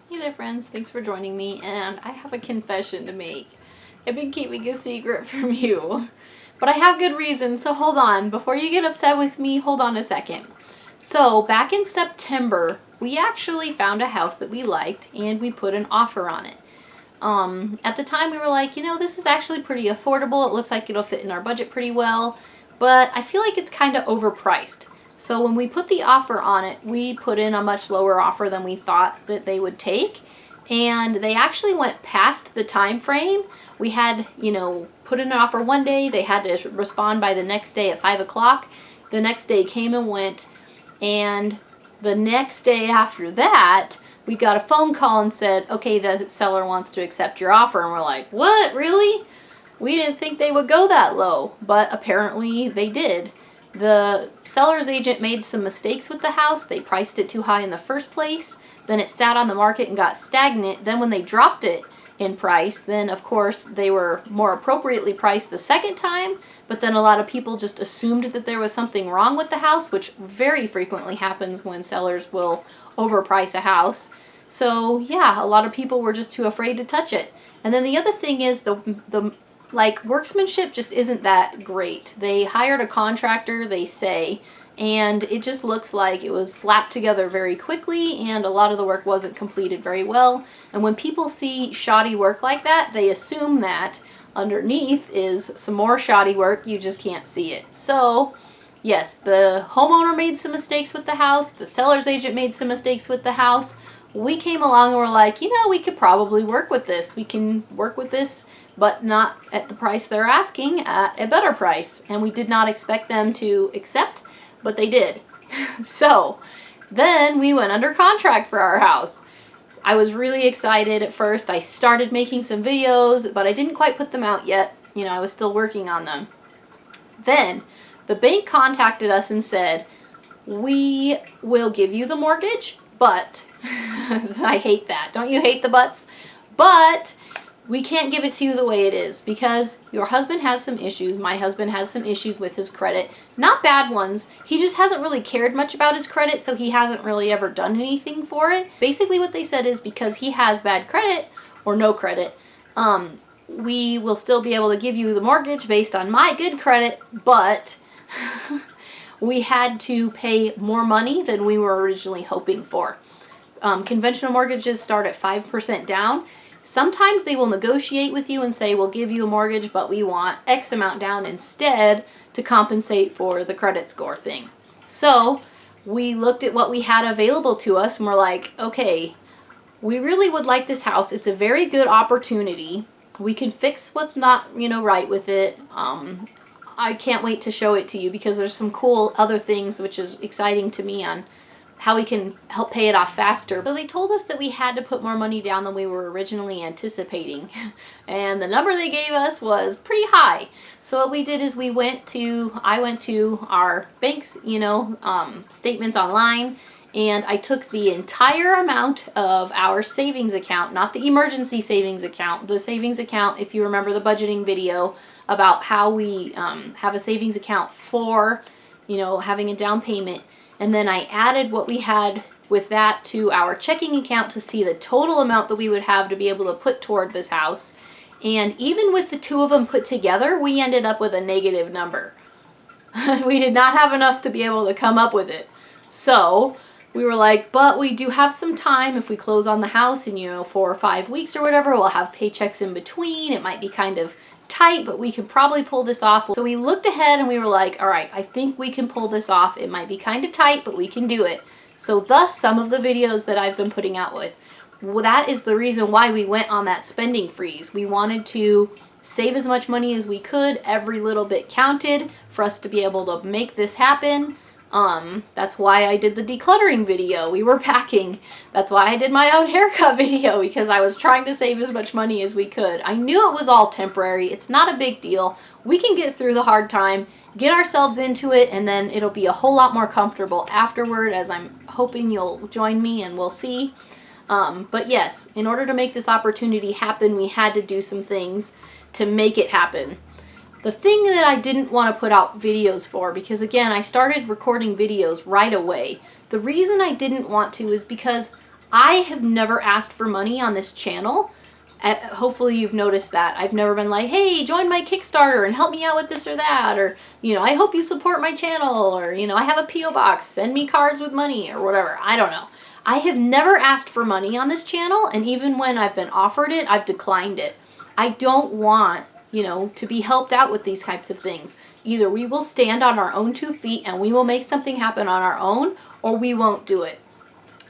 Hey there friends, thanks for joining me, and I have a confession to make. I've been keeping a secret from you, but I have good reason, so hold on. Before you get upset with me, hold on a second. So back in September, we actually found a house that we liked and we put an offer on it. At the time we were like, this is actually pretty affordable. It looks like it'll fit in our budget pretty well, but I feel like it's kind of overpriced. So when we put the offer on it, we put in a much lower offer than we thought that they would take. And they actually went past the time frame. We had, put in an offer one day. They had to respond by the next day at 5 o'clock. The next day came and went. And the next day after that, we got a phone call and said, okay, the seller wants to accept your offer. And we're like, what, really? We didn't think they would go that low, but apparently they did. The seller's agent made some mistakes with the house. They priced it too high in the first place. Then it sat on the market and got stagnant. Then when they dropped it in price, then of course they were more appropriately priced the second time. But then a lot of people just assumed that there was something wrong with the house, which very frequently happens when sellers will overprice a house. So yeah, a lot of people were just too afraid to touch it. And then the other thing is the workmanship just isn't that great. They hired a contractor, they say, and it just looks like it was slapped together very quickly and a lot of the work wasn't completed very well. And when people see shoddy work like that, they assume that underneath is some more shoddy work, you just can't see it. So yes, the homeowner made some mistakes with the house, the seller's agent made some mistakes with the house. We came along and were like, we could probably work with this. We can work with this, but not at the price they're asking, at a better price. And we did not expect them to accept, but they did. So then we went under contract for our house. I was really excited at first. I started making some videos, but I didn't quite put them out yet. I was still working on them. Then the bank contacted us and said, we will give you the mortgage, but I hate that. Don't you hate the buts? But we can't give it to you the way it is because your husband has some issues. My husband has some issues with his credit. Not bad ones. He just hasn't really cared much about his credit, so he hasn't really ever done anything for it. Basically what they said is because he has bad credit or no credit, we will still be able to give you the mortgage based on my good credit, but we had to pay more money than we were originally hoping for. Conventional mortgages start at 5% down. Sometimes they will negotiate with you and say, we'll give you a mortgage, but we want X amount down instead to compensate for the credit score thing. So we looked at what we had available to us and we're like, okay, we really would like this house. It's a very good opportunity. We can fix what's not, right with it. I can't wait to show it to you because there's some cool other things which is exciting to me on how we can help pay it off faster. So they told us that we had to put more money down than we were originally anticipating. And the number they gave us was pretty high. So what we did is I went to our bank's, statements online, and I took the entire amount of our savings account, not the emergency savings account, the savings account, if you remember the budgeting video about how we have a savings account for, having a down payment. And then I added what we had with that to our checking account to see the total amount that we would have to be able to put toward this house. And even with the two of them put together, we ended up with a negative number. We did not have enough to be able to come up with it. So we were like, but we do have some time if we close on the house in, 4 or 5 weeks or whatever. We'll have paychecks in between. It might be kind of tight, but we can probably pull this off. So we looked ahead and we were like, all right, I think we can pull this off. It might be kind of tight, but we can do it. So thus some of the videos that I've been putting out with. Well, that is the reason why we went on that spending freeze. We wanted to save as much money as we could. Every little bit counted for us to be able to make this happen. That's why I did the decluttering video. We were packing. That's why I did my own haircut video, because I was trying to save as much money as we could. I knew it was all temporary. It's not a big deal. We can get through the hard time, get ourselves into it, and then it'll be a whole lot more comfortable afterward, as I'm hoping you'll join me and we'll see. But yes, in order to make this opportunity happen, we had to do some things to make it happen. The thing that I didn't want to put out videos for, because again, I started recording videos right away. The reason I didn't want to is because I have never asked for money on this channel. Hopefully you've noticed that. I've never been like, hey, join my Kickstarter and help me out with this or that, or, you know, I hope you support my channel, or, you know, I have a P.O. box, send me cards with money, or whatever. I don't know. I have never asked for money on this channel, and even when I've been offered it, I've declined it. I don't want, you know, to be helped out with these types of things. Either we will stand on our own 2 feet and we will make something happen on our own, or we won't do it.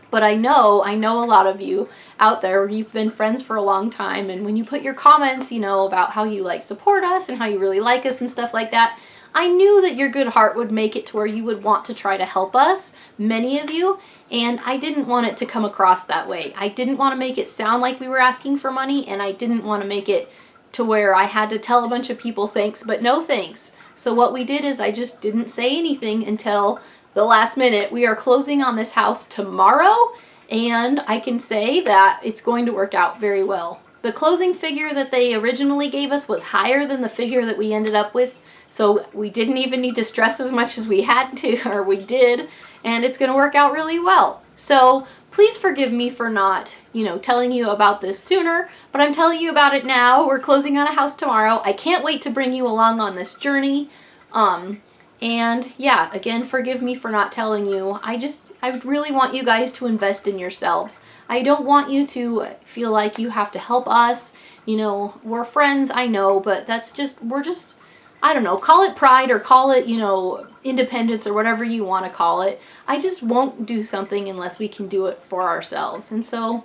But I know a lot of you out there, you've been friends for a long time, and when you put your comments, you know, about how you like support us and how you really like us and stuff like that, I knew that your good heart would make it to where you would want to try to help us, many of you, and I didn't want it to come across that way. I didn't want to make it sound like we were asking for money, and I didn't want to make it to where I had to tell a bunch of people thanks, but no thanks. So what we did is I just didn't say anything until the last minute. We are closing on this house tomorrow, and I can say that it's going to work out very well. The closing figure that they originally gave us was higher than the figure that we ended up with, so we didn't even need to stress as much as we had to, or we did, and it's going to work out really well. So please forgive me for not, you know, telling you about this sooner, but I'm telling you about it now. We're closing on a house tomorrow. I can't wait to bring you along on this journey. And yeah, again, forgive me for not telling you. I really want you guys to invest in yourselves. I don't want you to feel like you have to help us. You know, we're friends, I know, but we're just, I don't know, call it pride or call it, you know, independence or whatever you want to call it. I just won't do something unless we can do it for ourselves. And so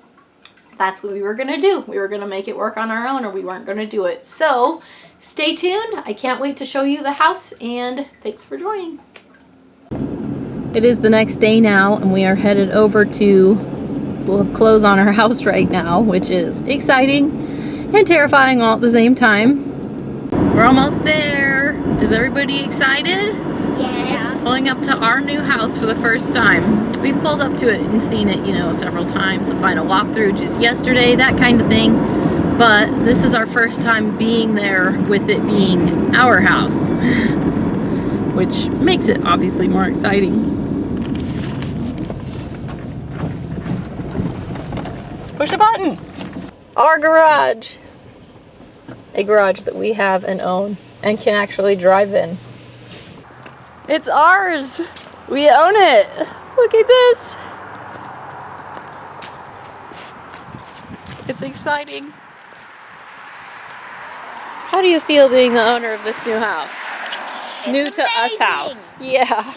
that's what we were going to do. We were going to make it work on our own, or we weren't going to do it. So stay tuned. I can't wait to show you the house, and thanks for joining. It is the next day now, and we are headed over we'll close on our house right now, which is exciting and terrifying all at the same time. We're almost there. Is everybody excited? Yes. Pulling up to our new house for the first time. We've pulled up to it and seen it, you know, several times. The final walkthrough just yesterday, that kind of thing. But this is our first time being there with it being our house, which makes it obviously more exciting. Push a button. Our garage. A garage that we have and own and can actually drive in. It's ours. We own it. Look at this. It's exciting. How do you feel being the owner of this new house? It's new to us amazing. house. Yeah.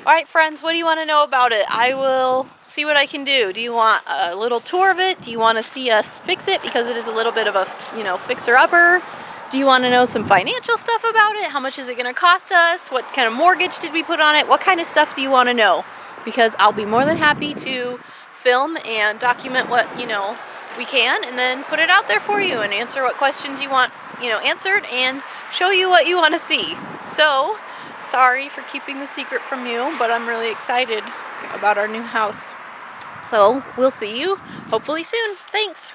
All right, friends, what do you want to know about it? I will see what I can do. Do you want a little tour of it? Do you want to see us fix it because it is a little bit of a, you know, fixer-upper? Do you want to know some financial stuff about it? How much is it going to cost us? What kind of mortgage did we put on it? What kind of stuff do you want to know? Because I'll be more than happy to film and document what, you know, we can, and then put it out there for you and answer what questions you want, you know, answered, and show you what you want to see. So, sorry for keeping the secret from you, but I'm really excited about our new house. So, we'll see you hopefully soon. Thanks.